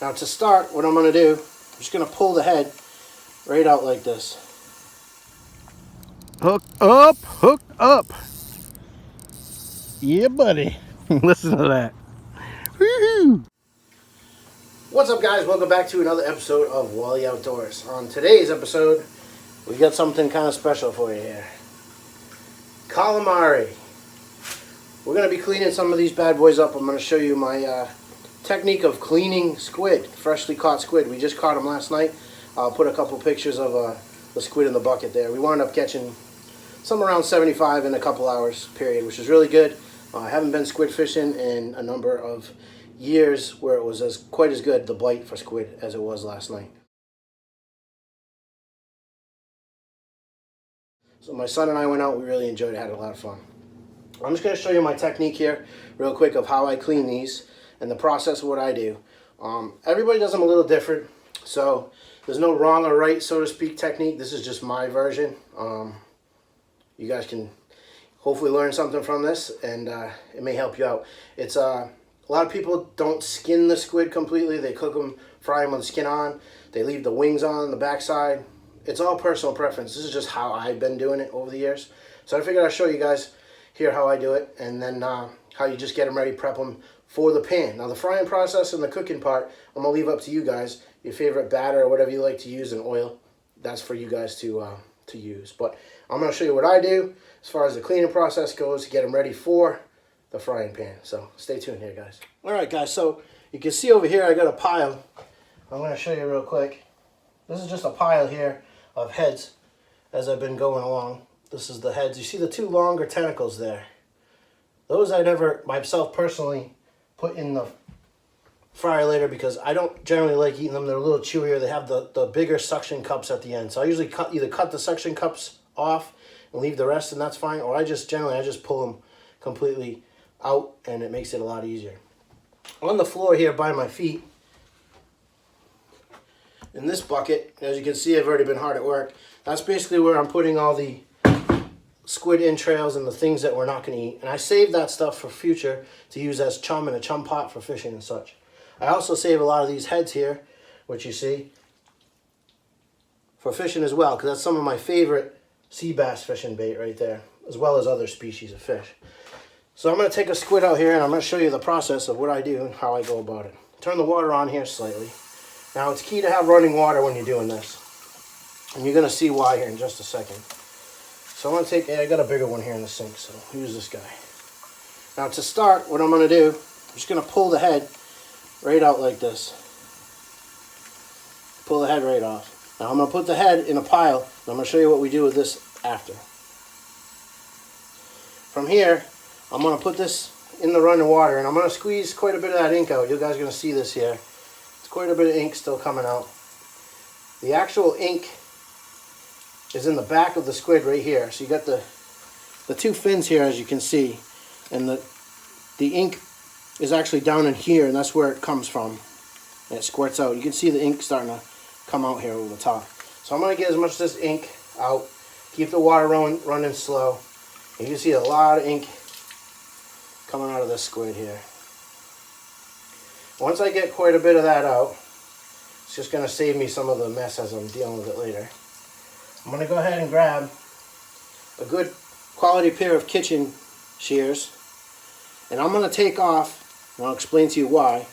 Now to start, what I'm going to do, I'm just going to pull the head right out like this. Hook up, hook up. Yeah, buddy. Listen to that. Woo-hoo. What's up, guys? Welcome back to another episode of Wally Outdoors. On today's episode, we got something kind of special for you here. Calamari. We're going to be cleaning some of these bad boys up. I'm going to show you my technique of cleaning squid, freshly caught squid. We just caught them last night. I'll put a couple pictures of the squid in the bucket there. We wound up catching some around 75 in a couple hours period, which is really good. I haven't been squid fishing in a number of years where it was quite as good, the bite for squid, as it was last night. So my son and I went out. We really enjoyed it, had a lot of fun. I'm just going to show you my technique here real quick of how I clean these and the process of what I do. Everybody does them a little different, so there's no wrong or right, so to speak, technique. This is just my version. You guys can hopefully learn something from this, and it may help you out. It's a lot of people don't skin the squid completely. They cook them, fry them with the skin on. They leave the wings on the backside. It's all personal preference. This is just how I've been doing it over the years. So I figured I'd show you guys here how I do it, and then how you just get them ready, prep them for the pan. Now the frying process and the cooking part, I'm going to leave up to you guys. Your favorite batter or whatever you like to use in oil, that's for you guys to use. But I'm going to show you what I do as far as the cleaning process goes to get them ready for the frying pan. So stay tuned here, guys. All right, guys, so you can see over here I got a pile. I'm going to show you real quick. This is just a pile here of heads as I've been going along. This is the heads. You see the two longer tentacles there. Those I never, myself personally, put in the fryer later because I don't generally like eating them. They're a little chewier. They have the bigger suction cups at the end. So I usually either cut the suction cups off and leave the rest, and that's fine. Or I just pull them completely out, and it makes it a lot easier. On the floor here by my feet, in this bucket, as you can see, I've already been hard at work. That's basically where I'm putting all the squid entrails and the things that we're not going to eat. And I save that stuff for future to use as chum in a chum pot for fishing and such. I also save a lot of these heads here, which you see, for fishing as well, because that's some of my favorite sea bass fishing bait right there, as well as other species of fish. So I'm going to take a squid out here, and I'm going to show you the process of what I do and how I go about it. Turn the water on here slightly. Now it's key to have running water when you're doing this, and you're going to see why here in just a second. So I'm going to take, I got a bigger one here in the sink, so I'll use this guy. Now to start, what I'm going to do, I'm just going to pull the head right out like this. Pull the head right off. Now I'm going to put the head in a pile, and I'm going to show you what we do with this after. From here, I'm going to put this in the running water, and I'm going to squeeze quite a bit of that ink out. You guys are going to see this here. It's quite a bit of ink still coming out. The actual ink is in the back of the squid right here. So you got the two fins here, as you can see, and the ink is actually down in here, and that's where it comes from, and it squirts out. You can see the ink starting to come out here over the top. So I'm going to get as much of this ink out, keep the water running slow, and you can see a lot of ink coming out of this squid here. Once I get quite a bit of that out, it's just going to save me some of the mess as I'm dealing with it later. I'm going to go ahead and grab a good quality pair of kitchen shears, and I'm going to take off, and I'll explain to you why.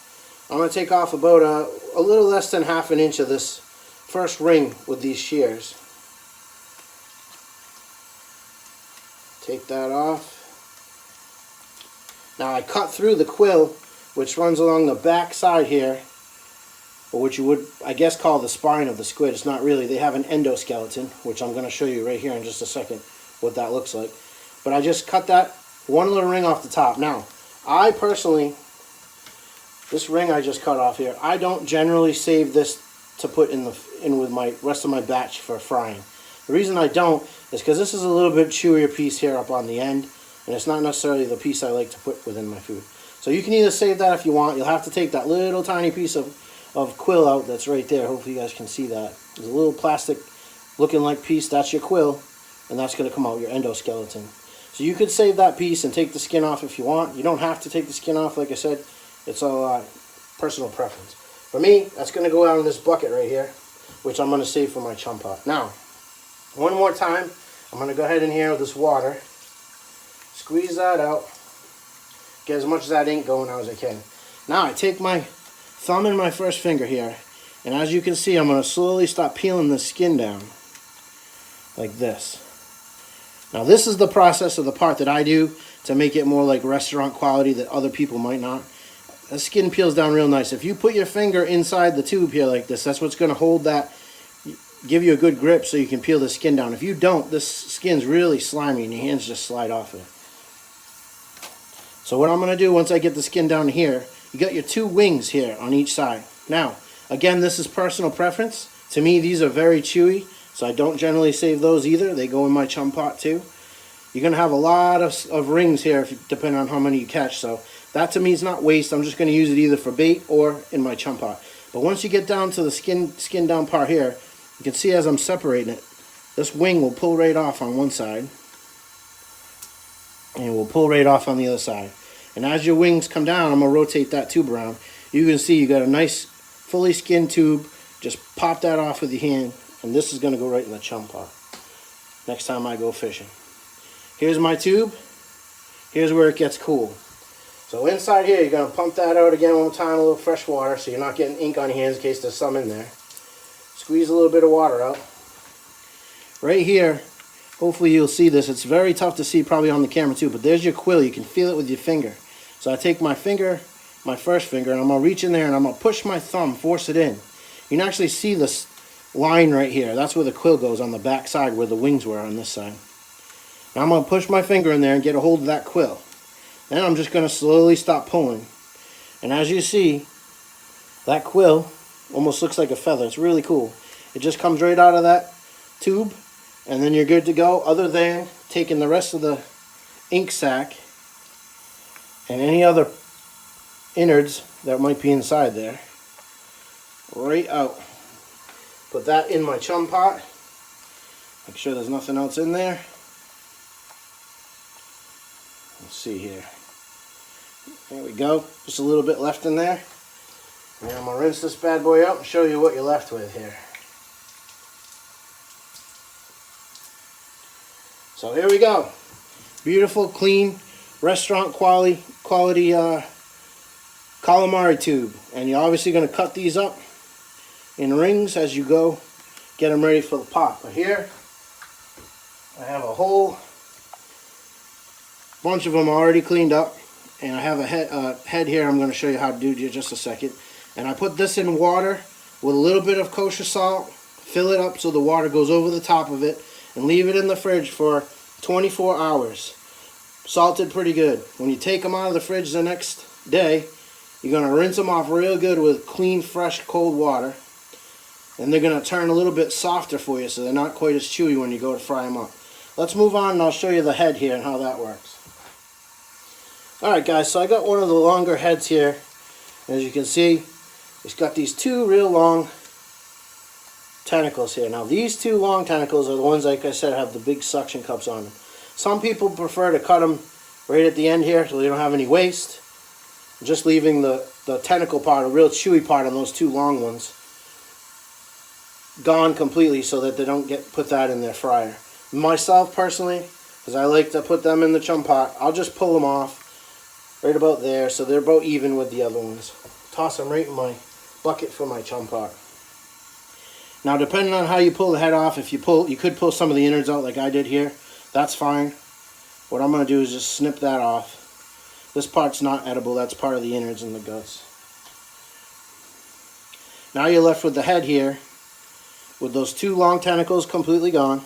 I'm going to take off about a little less than ½ an inch of this first ring with these shears. Take that off. Now I cut through the quill, which runs along the back side here, or what you would, I guess, call the spine of the squid. It's not really. They have an endoskeleton, which I'm going to show you right here in just a second what that looks like. But I just cut that one little ring off the top. Now, I personally, this ring I just cut off here, I don't generally save this to put in with my rest of my batch for frying. The reason I don't is because this is a little bit chewier piece here up on the end, and it's not necessarily the piece I like to put within my food. So you can either save that if you want. You'll have to take that little tiny piece of quill out that's right there. Hopefully you guys can see that. There's a little plastic looking like piece. That's your quill, and that's going to come out, your endoskeleton. So you could save that piece and take the skin off if you want. You don't have to take the skin off. Like I said, it's all personal preference. For me, that's going to go out in this bucket right here, which I'm going to save for my chum pot. Now, one more time, I'm going to go ahead in here with this water, squeeze that out, get as much of that ink going out as I can. Now I take my thumb and my first finger here, and as you can see, I'm going to slowly start peeling the skin down, like this. Now this is the process of the part that I do to make it more like restaurant quality that other people might not. The skin peels down real nice. If you put your finger inside the tube here like this, that's what's going to hold that, give you a good grip so you can peel the skin down. If you don't, this skin's really slimy and your hands just slide off it. So what I'm going to do once I get the skin down here, you got your two wings here on each side. Now, again, this is personal preference. To me, these are very chewy, so I don't generally save those either. They go in my chum pot too. You're going to have a lot of rings here depending on how many you catch. So that to me is not waste. I'm just going to use it either for bait or in my chum pot. But once you get down to the skin down part here, you can see as I'm separating it, this wing will pull right off on one side. And it will pull right off on the other side. And as your wings come down, I'm going to rotate that tube around. You can see you got a nice fully skinned tube. Just pop that off with your hand. And this is going to go right in the chum pot next time I go fishing. Here's my tube. Here's where it gets cool. So inside here, you're going to pump that out again one more time, a little fresh water, so you're not getting ink on your hands in case there's some in there. Squeeze a little bit of water out. Right here, hopefully you'll see this. It's very tough to see probably on the camera too, but there's your quill. You can feel it with your finger. So I take my finger, my first finger, and I'm going to reach in there and I'm going to push my thumb, force it in. You can actually see this line right here. That's where the quill goes on the back side where the wings were on this side. Now I'm going to push my finger in there and get a hold of that quill. Then I'm just going to slowly stop pulling. And as you see, that quill almost looks like a feather. It's really cool. It just comes right out of that tube and then you're good to go, other than taking the rest of the ink sac and any other innards that might be inside there right out. Put that in my chum pot. Make sure there's nothing else in there. Let's see here. There we go. Just a little bit left in there. And I'm going to rinse this bad boy out and show you what you're left with here. So here we go. Beautiful, clean, restaurant quality calamari tube. And you're obviously going to cut these up in rings as you go. Get them ready for the pot. But here, I have a whole bunch of them already cleaned up. And I have a head here I'm going to show you how to do in just a second. And I put this in water with a little bit of kosher salt. Fill it up so the water goes over the top of it. And leave it in the fridge for 24 hours. Salted pretty good. When you take them out of the fridge the next day, you're going to rinse them off real good with clean, fresh, cold water. And they're going to turn a little bit softer for you so they're not quite as chewy when you go to fry them up. Let's move on and I'll show you the head here and how that works. Alright guys, so I got one of the longer heads here. As you can see, it's got these two real long tentacles here. Now these two long tentacles are the ones, like I said, have the big suction cups on them. Some people prefer to cut them right at the end here so they don't have any waste. Just leaving the tentacle part, a real chewy part on those two long ones, gone completely so that they don't put that in their fryer. Myself personally, because I like to put them in the chum pot, I'll just pull them off right about there so they're about even with the other ones. Toss them right in my bucket for my chum pot. Now depending on how you pull the head off, you could pull some of the innards out like I did here. That's fine. What I'm going to do is just snip that off. This part's not edible, that's part of the innards and the guts. Now you're left with the head here with those two long tentacles completely gone.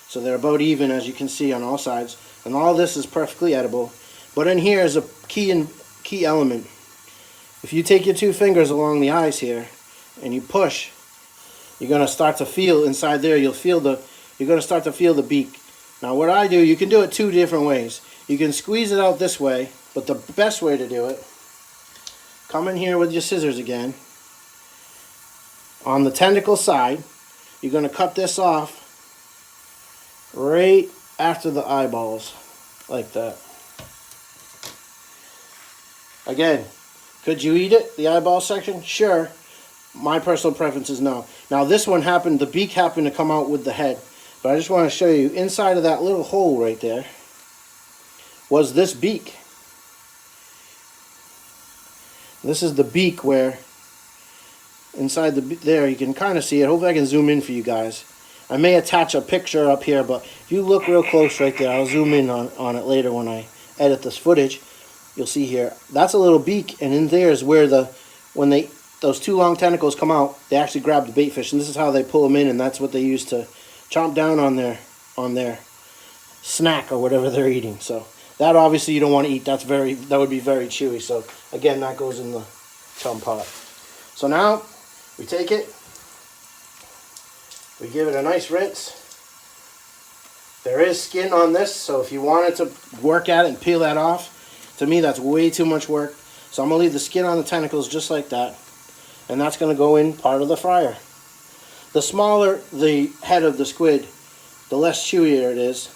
So they're about even, as you can see, on all sides. And all this is perfectly edible. But in here is a key element. If you take your two fingers along the eyes here and you push, you're going to start to feel inside there, you're going to start to feel the beak. Now what I do, you can do it two different ways. You can squeeze it out this way, but the best way to do it, come in here with your scissors again. On the tentacle side, you're going to cut this off right after the eyeballs, like that. Again, could you eat it, the eyeball section? Sure. My personal preference is no. Now this one happened, the beak happened to come out with the head. But I just want to show you, inside of that little hole right there was this beak. This is the beak where inside there you can kind of see it. Hopefully I can zoom in for you guys. I may attach a picture up here, but if you look real close right there, I'll zoom in on it later when I edit this footage. You'll see here, that's a little beak, and in there is where those two long tentacles come out, they actually grab the bait fish, and this is how they pull them in, and that's what they use to chomp down on their snack or whatever they're eating. So that obviously you don't want to eat. That would be very chewy. So again, that goes in the chum pot. So now we take it, we give it a nice rinse. There is skin on this, so if you wanted to work at it and peel that off, to me that's way too much work. So I'm going to leave the skin on the tentacles just like that, and that's going to go in part of the fryer. The smaller the head of the squid, the less chewier it is,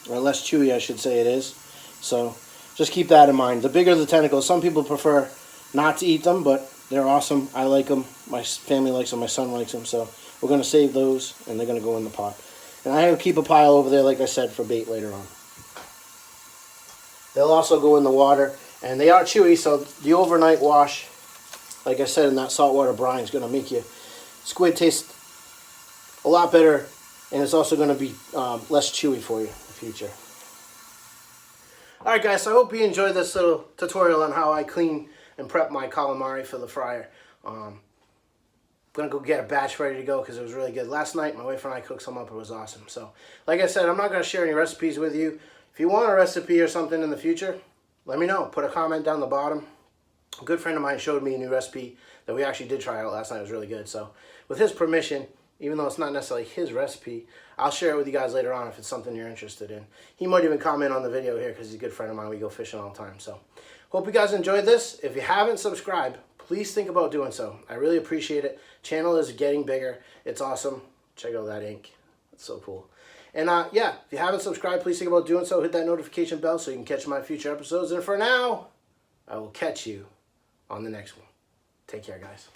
or less chewy I should say it is. So just keep that in mind. The bigger the tentacles, some people prefer not to eat them, but they're awesome. I like them. My family likes them. My son likes them. So we're going to save those, and they're going to go in the pot. And I will keep a pile over there, like I said, for bait later on. They'll also go in the water, and they are chewy, so the overnight wash, like I said, in that saltwater brine is going to make your squid taste a lot better, and it's also going to be less chewy for you in the future. Alright guys, so I hope you enjoyed this little tutorial on how I clean and prep my calamari for the fryer. I'm going to go get a batch ready to go because it was really good. Last night, my wife and I cooked some up. It was awesome. So, like I said, I'm not going to share any recipes with you. If you want a recipe or something in the future, let me know. Put a comment down the bottom. A good friend of mine showed me a new recipe that we actually did try out last night. It was really good. So, with his permission, even though it's not necessarily his recipe, I'll share it with you guys later on if it's something you're interested in. He might even comment on the video here because he's a good friend of mine. We go fishing all the time. So, hope you guys enjoyed this. If you haven't subscribed, please think about doing so. I really appreciate it. Channel is getting bigger. It's awesome. Check out that ink. It's so cool. And yeah, if you haven't subscribed, please think about doing so. Hit that notification bell so you can catch my future episodes. And for now, I will catch you on the next one. Take care, guys.